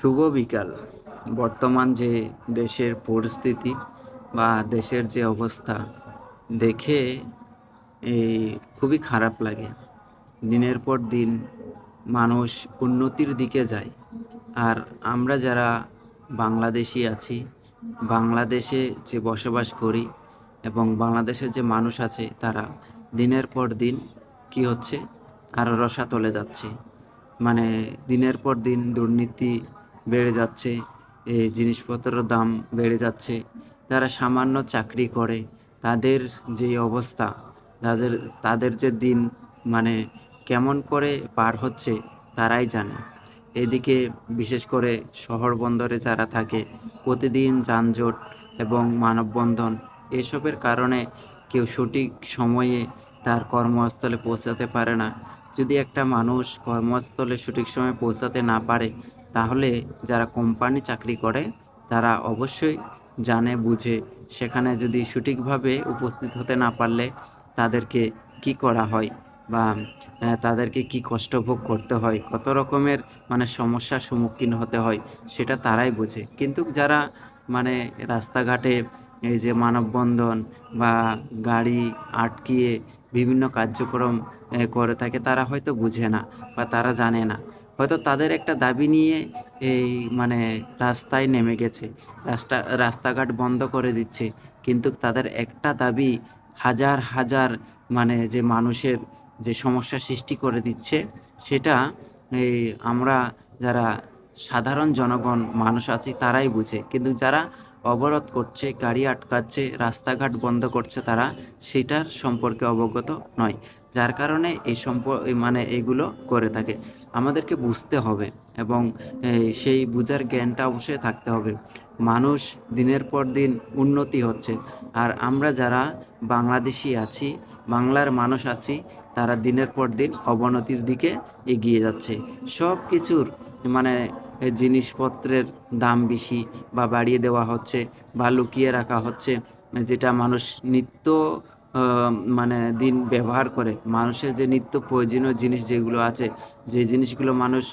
শুভ বিকাল। বর্তমান যে দেশের পরিস্থিতি বা দেশের যে অবস্থা দেখে এই খুবই খারাপ লাগে। দিনের পর দিন মানুষ উন্নতির দিকে যায়, আর আমরা যারা বাংলাদেশি আছি, বাংলাদেশে যে বসবাস করি এবং বাংলাদেশের যে মানুষ আছে তারা দিনের পর দিন কি হচ্ছে, আরও রসাতলে যাচ্ছে। মানে দিনের পর দিন দুর্নীতি বেড়ে যাচ্ছে, এই জিনিসপত্রের দাম বেড়ে যাচ্ছে। যারা সামান্য চাকরি করে তাদের যে অবস্থা, তাদের তাদের যে দিন মানে কেমন করে পার হচ্ছে তারাই জানে। এদিকে বিশেষ করে শহর বন্দরে যারা থাকে, প্রতিদিন যানজট এবং মানববন্ধন এসবের কারণে কেউ সঠিক সময়ে তার কর্মস্থলে পৌঁছাতে পারে না। যদি একটা মানুষ কর্মস্থলে সঠিক সময়ে পৌঁছাতে না পারে, তাহলে যারা কোম্পানি চাকরি করে তারা অবশ্যই জানে বুঝে সেখানে যদি সঠিকভাবে উপস্থিত হতে না পারলে তাদেরকে কি করা হয়, বা তাদেরকে কি কষ্ট ভোগ করতে হয়, কত রকমের সমস্যার সম্মুখীন হতে হয় সেটা তারাই বোঝে। কিন্তু যারা মানে রাস্তাঘাটে এই যে মানববন্ধন বা গাড়ি আটকিয়ে বিভিন্ন কার্যক্রম করে থাকে, তারা হয়তো বুঝে না বা তারা জানে না। হয়তো তাদের একটা দাবি নিয়ে এই মানে রাস্তায় নেমে গেছে, রাস্তাঘাট বন্ধ করে দিচ্ছে, কিন্তু তাদের একটা দাবি হাজার হাজার যে মানুষের যে সমস্যা সৃষ্টি করে দিচ্ছে, সেটা এই আমরা যারা সাধারণ জনগণ মানুষ আছি তারাই বুঝে। কিন্তু যারা অবরোধ করছে, গাড়ি আটকাচ্ছে, রাস্তাঘাট বন্ধ করছে, তারা সেটার সম্পর্কে অবগত নয়। যার কারণে এগুলো করে থাকে। আমাদেরকে বুঝতে হবে এবং সেই বুঝার জ্ঞানটা অবশ্যই থাকতে হবে। মানুষ দিনের পর দিন উন্নতি হচ্ছে, আর আমরা যারা বাংলাদেশি আছি, বাংলার মানুষ আছি, তারা দিনের পর দিন অবনতির দিকে এগিয়ে যাচ্ছে। সব কিছুর মানে জিনিসপত্রের দাম বেশি বা বাড়িয়ে দেওয়া হচ্ছে বা লুকিয়ে রাখা হচ্ছে, যেটা মানুষ নিত্য দিন ব্যবহার করে। মানুষের যে নিত্য প্রয়োজনীয় জিনিস যেগুলো আছে, যে জিনিসগুলো মানুষ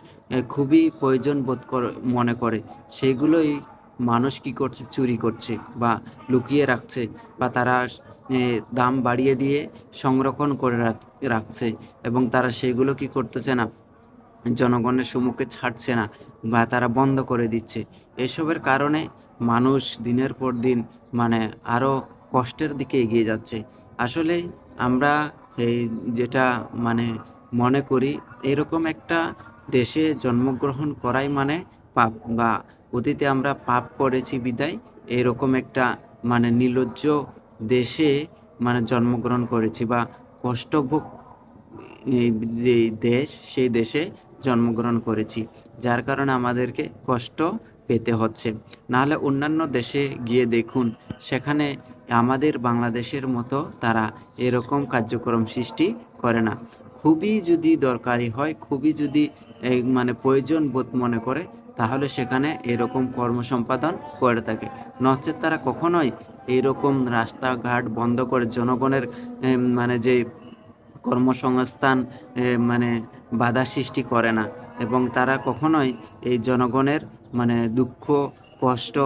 খুবই প্রয়োজন বোধ মনে করে, সেগুলোই মানুষ কী করছে, চুরি করছে বা লুকিয়ে রাখছে, বা তারা দাম বাড়িয়ে দিয়ে সংরক্ষণ করে রাখছে, এবং তারা সেগুলো কী করতেছে না, জনগণের সম্মুখে ছাড়ছে না বা তারা বন্ধ করে দিচ্ছে। এসবের কারণে মানুষ দিনের পর দিন আরও কষ্টের দিকে এগিয়ে যাচ্ছে। আসলে আমরা এই যেটা মনে করি, এরকম একটা দেশে জন্মগ্রহণ করাই পাপ, বা অতীতে আমরা পাপ করেছি বিদায় এরকম একটা নির্লজ্জ দেশে জন্মগ্রহণ করেছি, বা কষ্টভোগ এই যে দেশ, সেই দেশে জন্মগ্রহণ করেছি, যার কারণে আমাদেরকে কষ্ট পেতে হচ্ছে। নাহলে অন্যান্য দেশে গিয়ে দেখুন, সেখানে আমাদের বাংলাদেশের মতো তারা এরকম কার্যক্রম সৃষ্টি করে না। খুবই যদি দরকারি হয়, খুবই যদি প্রয়োজন বোধ মনে করে, তাহলে সেখানে এরকম কর্মসম্পাদন করে থাকে। নচেৎ তারা কখনোই এইরকম রাস্তাঘাট বন্ধ করে জনগণের যে কর্মসংস্থান বাধা সৃষ্টি করে না, এবং তারা কখনোই এই জনগণের দুঃখ কষ্ট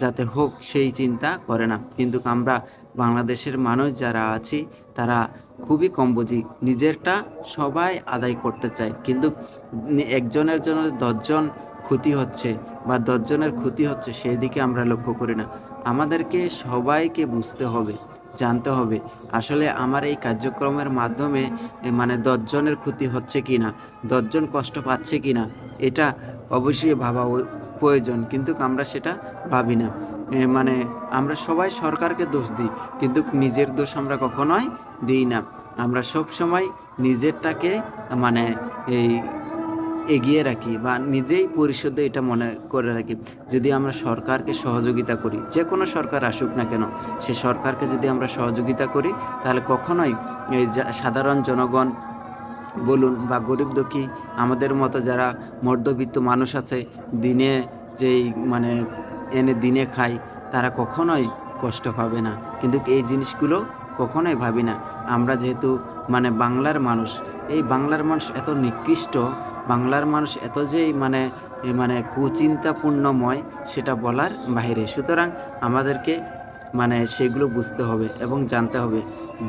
যাতে হোক সেই চিন্তা করে না। কিন্তু আমরা বাংলাদেশের মানুষ যারা আছি, তারা খুবই কম বুঝি, নিজেরটা সবাই আদায় করতে চায়, কিন্তু একজনের জন্য 10 জন ক্ষতি হচ্ছে বা 10 জনের ক্ষতি হচ্ছে সেই দিকে আমরা লক্ষ্য করি না। আমাদেরকে সবাইকে বুঝতে হবে, জানতে হবে আসলে আমার এই কার্যক্রমের মাধ্যমে 10 জনের ক্ষতি হচ্ছে কি না, 10 জন কষ্ট পাচ্ছে কি না, এটা অবশ্যই ভাবা প্রয়োজন, কিন্তু আমরা সেটা ভাবি না। আমরা সবাই সরকারকে দোষ দিই, কিন্তু নিজের দোষ আমরা কখনোই দিই না। আমরা সব সময় নিজেরটাকে মানে এই এগিয়ে রাখি বা নিজেই পরিশোধে এটা মনে করে রাখি। যদি আমরা সরকারকে সহযোগিতা করি, যে কোনো সরকার আসুক না কেন, সে সরকারকে যদি আমরা সহযোগিতা করি, তাহলে কখনোই এই সাধারণ জনগণ বলুন বা গরিব দুঃখী, আমাদের মতো যারা মধ্যবিত্ত মানুষ আছে, দিনে যেই এনে দিনে খায়, তারা কখনোই কষ্ট পাবে না। কিন্তু এই জিনিসগুলো কখনোই ভাবি না। আমরা যেহেতু বাংলার মানুষ, এই বাংলার মানুষ এত নিকৃষ্ট, বাংলার মানুষ এত যে মানে কুচিন্তাপূর্ণময়, সেটা বলার বাহিরে। সুতরাং আমাদেরকে সেগুলো বুঝতে হবে এবং জানতে হবে।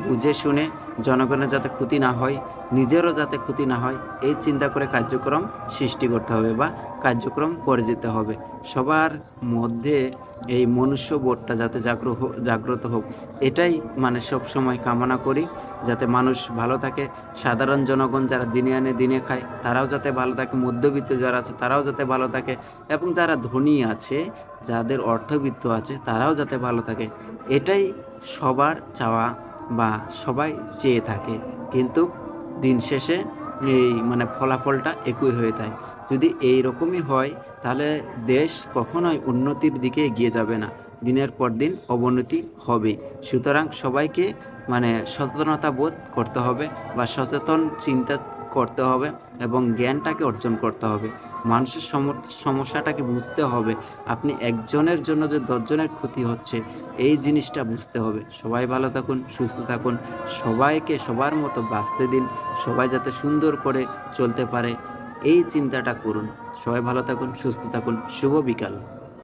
বুঝে শুনে জনগণের যাতে ক্ষতি না হয়, নিজেরও যাতে ক্ষতি না হয়, এই চিন্তা করে কার্যক্রম সৃষ্টি করতে হবে বা কার্যক্রম করে যেতে হবে। সবার মধ্যে এই মনুষ্যবোধটা যাতে জাগ্রত হোক, এটাই সবসময় কামনা করি, যাতে মানুষ ভালো থাকে। সাধারণ জনগণ যারা দিনে আনে দিনে খায়, তারাও যাতে ভালো থাকে, মধ্যবিত্ত যারা আছে তারাও যাতে ভালো থাকে, এবং যারা ধনী আছে, যাদের অর্থবিত্ত আছে, তারাও যাতে ভালো থাকে। এটাই সবার চাওয়া বা সবাই চেয়ে থাকে। কিন্তু দিন শেষে এই ফলাফলটা একই হয়ে থাকে। যদি এই রকমই হয়, তাহলে দেশ কখনোই উন্নতির দিকে এগিয়ে যাবে না, দিনের পর দিন অবনতি হবেই। সুতরাং সবাইকে সচেতনতা বোধ করতে হবে বা সচেতন চিন্তা করতে হবে এবং জ্ঞানটাকে অর্জন করতে হবে। মানুষের সমস্যাটাকে বুঝতে হবে। আপনি একজনের জন্য যে 10 জনের ক্ষতি হচ্ছে, এই জিনিসটা বুঝতে হবে। সবাই ভালো থাকুন, সুস্থ থাকুন, সবাইকে সবার মতো বাঁচতে দিন, সবাই যাতে সুন্দর করে চলতে পারে, এই চিন্তাটা করুন। সবাই ভালো থাকুন, সুস্থ থাকুন। শুভ বিকাল।